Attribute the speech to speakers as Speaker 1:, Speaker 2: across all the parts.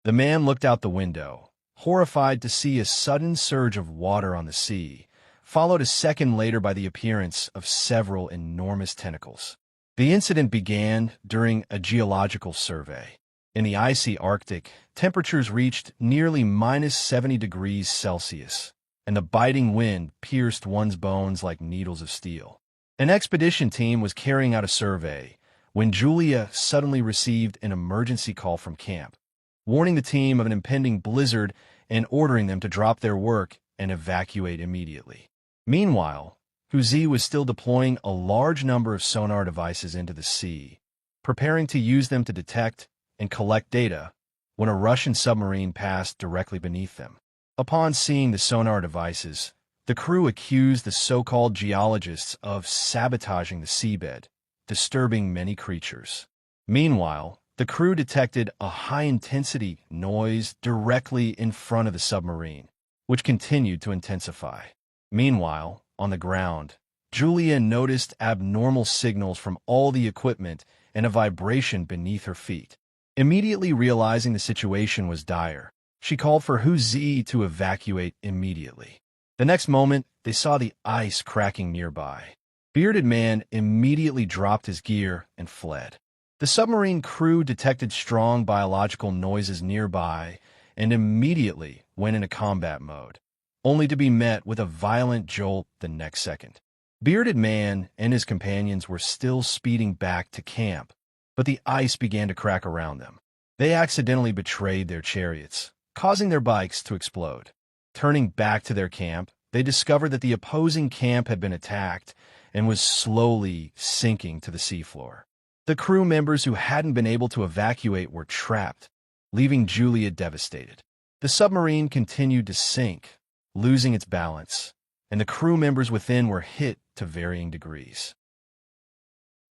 Speaker 1: The man looked out the window, horrified to see a sudden surge of water on the sea, followed a second later by the appearance of several enormous tentacles. The incident began during a geological survey. In the icy Arctic, temperatures reached nearly -70 degrees Celsius, and the biting wind pierced one's bones like needles of steel. An expedition team was carrying out a survey when Julia suddenly received an emergency call from camp, warning the team of an impending blizzard and ordering them to drop their work and evacuate immediately. Meanwhile, Huzi was still deploying a large number of sonar devices into the sea, preparing to use them to detect and collect data when a Russian submarine passed directly beneath them. Upon seeing the sonar devices, the crew accused the so-called geologists of sabotaging the seabed, disturbing many creatures. Meanwhile, the crew detected a high-intensity noise directly in front of the submarine, which continued to intensify. Meanwhile, on the ground, Julia noticed abnormal signals from all the equipment and a vibration beneath her feet. Immediately realizing the situation was dire, she called for Huzi to evacuate immediately. The next moment, they saw the ice cracking nearby. Bearded Man immediately dropped his gear and fled. The submarine crew detected strong biological noises nearby and immediately went into combat mode, only to be met with a violent jolt the next second. Bearded Man and his companions were still speeding back to camp, but the ice began to crack around them. They accidentally betrayed their chariots, causing their bikes to explode. Turning back to their camp, they discovered that the opposing camp had been attacked and was slowly sinking to the seafloor. The crew members who hadn't been able to evacuate were trapped, leaving Julia devastated. The submarine continued to sink, losing its balance, and the crew members within were hit to varying degrees.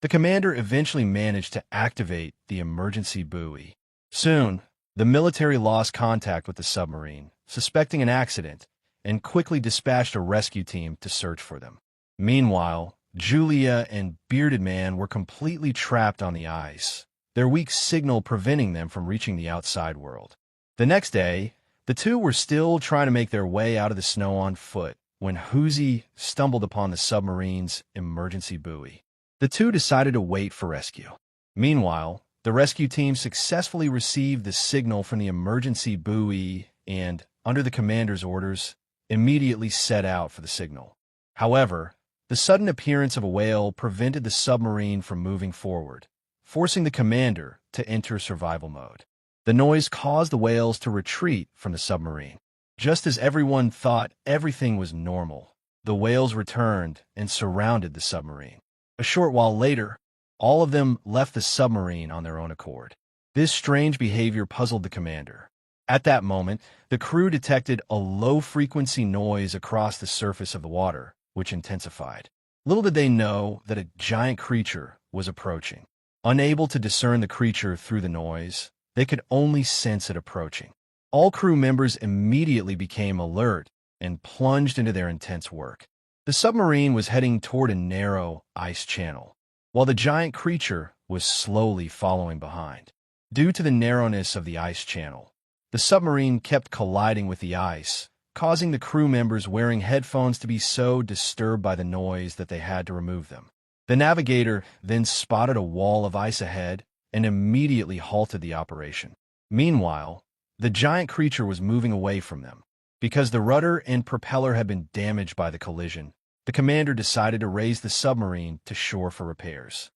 Speaker 1: The commander eventually managed to activate the emergency buoy. Soon, the military lost contact with the submarine, suspecting an accident, and quickly dispatched a rescue team to search for them. Meanwhile, Julia and Bearded Man were completely trapped on the ice, their weak signal preventing them from reaching the outside world. The next day, the two were still trying to make their way out of the snow on foot when Huzi stumbled upon the submarine's emergency buoy. The two decided to wait for rescue. Meanwhile, the rescue team successfully received the signal from the emergency buoy and, under the commander's orders, immediately set out for the signal. However, the sudden appearance of a whale prevented the submarine from moving forward, forcing the commander to enter survival mode. The noise caused the whales to retreat from the submarine. Just as everyone thought everything was normal, the whales returned and surrounded the submarine. A short while later, all of them left the submarine on their own accord. This strange behavior puzzled the commander. At that moment, the crew detected a low-frequency noise across the surface of the water, which intensified. Little did they know that a giant creature was approaching. Unable to discern the creature through the noise, they could only sense it approaching. All crew members immediately became alert and plunged into their intense work. The submarine was heading toward a narrow ice channel, while the giant creature was slowly following behind. Due to the narrowness of the ice channel, the submarine kept colliding with the ice, causing the crew members wearing headphones to be so disturbed by the noise that they had to remove them. The navigator then spotted a wall of ice ahead and immediately halted the operation. Meanwhile, the giant creature was moving away from them. Because the rudder and propeller had been damaged by the collision, the commander decided to raise the submarine to shore for repairs.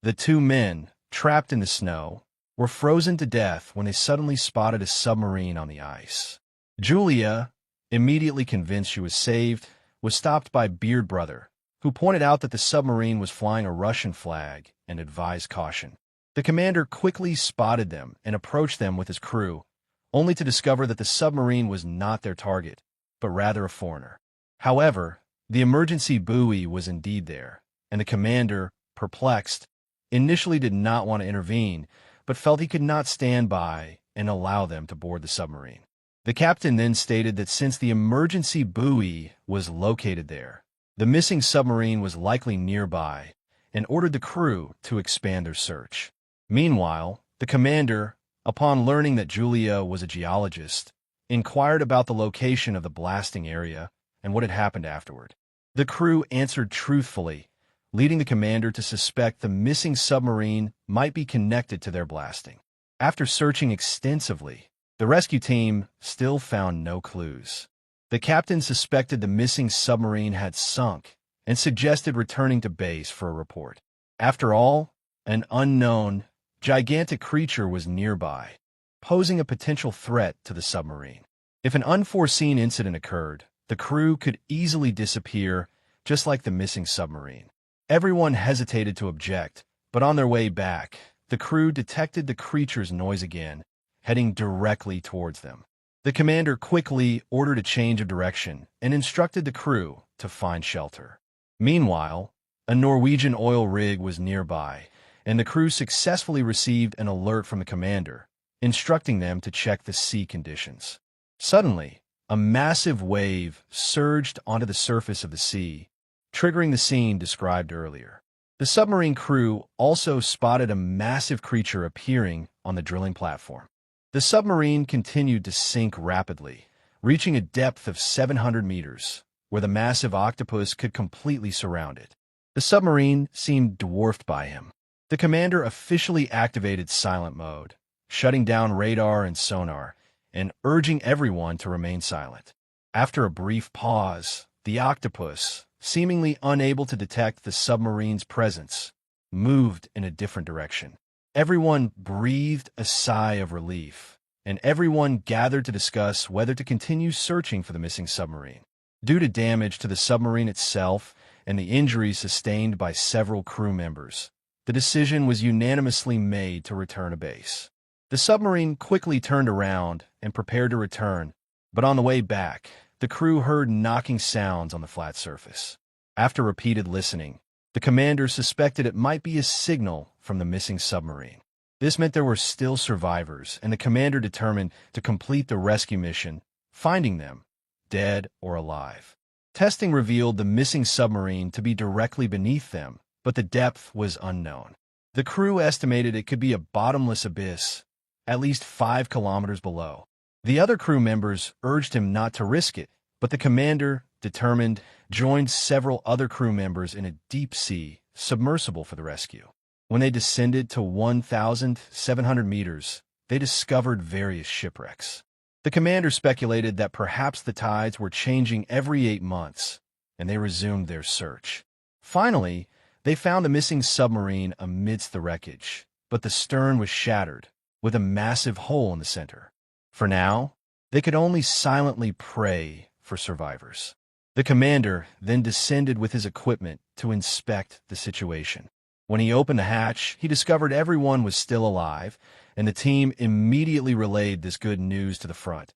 Speaker 1: The two men, trapped in the snow, were frozen to death when they suddenly spotted a submarine on the ice. Julia, immediately convinced she was saved, was stopped by Beard Brother, who pointed out that the submarine was flying a Russian flag and advised caution. The commander quickly spotted them and approached them with his crew, only to discover that the submarine was not their target, but rather a foreigner. However, the emergency buoy was indeed there, and the commander, perplexed, initially did not want to intervene, but felt he could not stand by and allow them to board the submarine. The captain then stated that since the emergency buoy was located there, the missing submarine was likely nearby, and ordered the crew to expand their search. Meanwhile, the commander, upon learning that Julia was a geologist, inquired about the location of the blasting area and what had happened afterward. The crew answered truthfully, leading the commander to suspect the missing submarine might be connected to their blasting. After searching extensively, the rescue team still found no clues. The captain suspected the missing submarine had sunk and suggested returning to base for a report. After all, an unknown, gigantic creature was nearby, posing a potential threat to the submarine. If an unforeseen incident occurred, the crew could easily disappear, just like the missing submarine. Everyone hesitated to object, but on their way back, the crew detected the creature's noise again, heading directly towards them. The commander quickly ordered a change of direction and instructed the crew to find shelter. Meanwhile, a Norwegian oil rig was nearby, and the crew successfully received an alert from the commander, instructing them to check the sea conditions. Suddenly, a massive wave surged onto the surface of the sea, triggering the scene described earlier. The submarine crew also spotted a massive creature appearing on the drilling platform. The submarine continued to sink rapidly, reaching a depth of 700 meters, where the massive octopus could completely surround it. The submarine seemed dwarfed by him. The commander officially activated silent mode, shutting down radar and sonar, and urging everyone to remain silent. After a brief pause, the octopus, seemingly unable to detect the submarine's presence, moved in a different direction. Everyone breathed a sigh of relief, and everyone gathered to discuss whether to continue searching for the missing submarine. Due to damage to the submarine itself and the injuries sustained by several crew members, the decision was unanimously made to return to base. The submarine quickly turned around and prepared to return, but on the way back, the crew heard knocking sounds on the flat surface. After repeated listening, the commander suspected it might be a signal from the missing submarine. This meant there were still survivors, and the commander determined to complete the rescue mission, finding them, dead or alive. Testing revealed the missing submarine to be directly beneath them, but the depth was unknown. The crew estimated it could be a bottomless abyss, at least 5 kilometers below. The other crew members urged him not to risk it, but the commander, determined, joined several other crew members in a deep-sea submersible for the rescue. When they descended to 1,700 meters, they discovered various shipwrecks. The commander speculated that perhaps the tides were changing every 8 months, and they resumed their search. Finally, they found the missing submarine amidst the wreckage, but the stern was shattered, with a massive hole in the center. For now, they could only silently pray for survivors. The commander then descended with his equipment to inspect the situation. When he opened the hatch, he discovered everyone was still alive, and the team immediately relayed this good news to the front.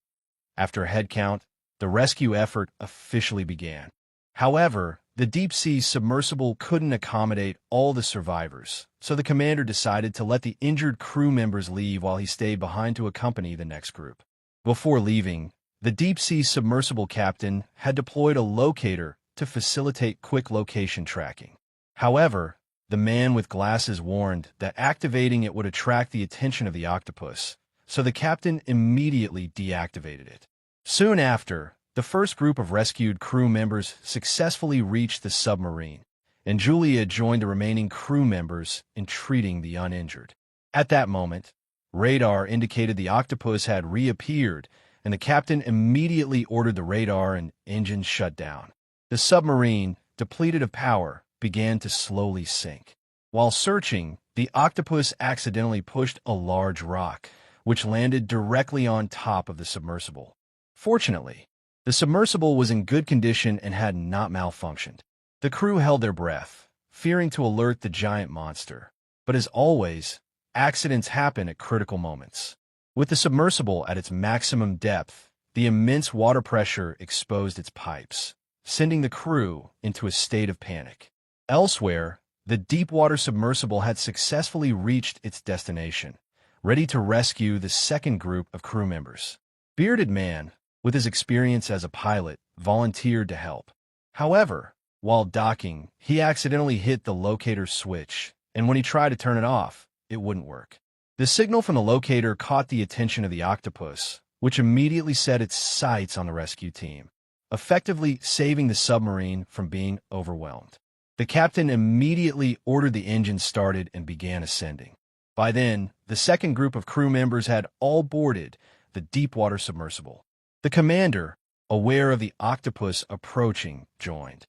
Speaker 1: After a head count, the rescue effort officially began. However, the deep-sea submersible couldn't accommodate all the survivors, so the commander decided to let the injured crew members leave while he stayed behind to accompany the next group. Before leaving, the deep-sea submersible captain had deployed a locator to facilitate quick location tracking. However, the man with glasses warned that activating it would attract the attention of the octopus, so the captain immediately deactivated it. Soon after, the first group of rescued crew members successfully reached the submarine, and Julia joined the remaining crew members in treating the uninjured. At that moment, radar indicated the octopus had reappeared, and the captain immediately ordered the radar and engines shut down. The submarine, depleted of power, began to slowly sink. While searching, the octopus accidentally pushed a large rock, which landed directly on top of the submersible. Fortunately, the submersible was in good condition and had not malfunctioned. The crew held their breath, fearing to alert the giant monster. But as always, accidents happen at critical moments. With the submersible at its maximum depth, the immense water pressure exposed its pipes, sending the crew into a state of panic. Elsewhere, the deep-water submersible had successfully reached its destination, ready to rescue the second group of crew members. Bearded Man, with his experience as a pilot, volunteered to help. However, while docking, he accidentally hit the locator switch, and when he tried to turn it off, it wouldn't work. The signal from the locator caught the attention of the octopus, which immediately set its sights on the rescue team, effectively saving the submarine from being overwhelmed. The captain immediately ordered the engine started and began ascending. By then, the second group of crew members had all boarded the deep-water submersible. The commander, aware of the octopus approaching, joined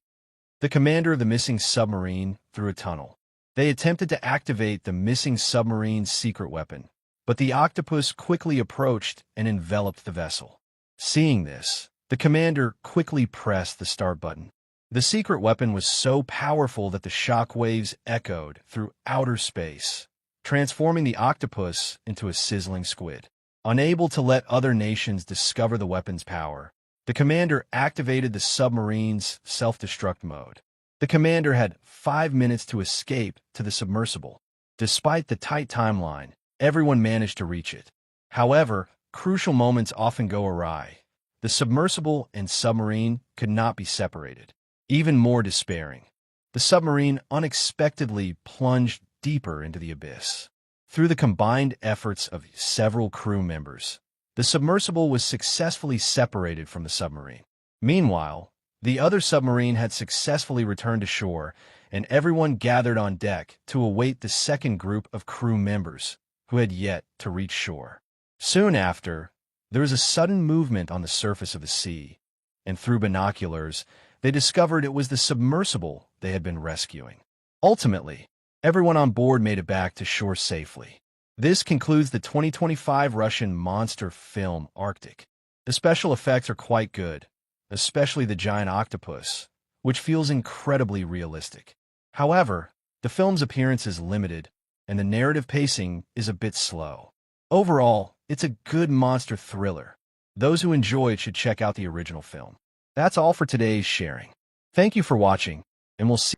Speaker 1: the commander of the missing submarine through a tunnel. They attempted to activate the missing submarine's secret weapon, but the octopus quickly approached and enveloped the vessel. Seeing this, the commander quickly pressed the start button. The secret weapon was so powerful that the shock waves echoed through outer space, transforming the octopus into a sizzling squid. Unable to let other nations discover the weapon's power, the commander activated the submarine's self-destruct mode. The commander had 5 minutes to escape to the submersible. Despite the tight timeline, everyone managed to reach it. However, crucial moments often go awry. The submersible and submarine could not be separated. Even more despairing, the submarine unexpectedly plunged deeper into the abyss. Through the combined efforts of several crew members, the submersible was successfully separated from the submarine. Meanwhile, the other submarine had successfully returned to shore, and everyone gathered on deck to await the second group of crew members who had yet to reach shore. Soon after, there was a sudden movement on the surface of the sea, and through binoculars, they discovered it was the submersible they had been rescuing. Ultimately, everyone on board made it back to shore safely. This concludes the 2025 Russian monster film Arctic. The special effects are quite good, especially the giant octopus, which feels incredibly realistic. However, the film's appearance is limited, and the narrative pacing is a bit slow. Overall, it's a good monster thriller. Those who enjoy it should check out the original film. That's all for today's sharing. Thank you for watching, and we'll see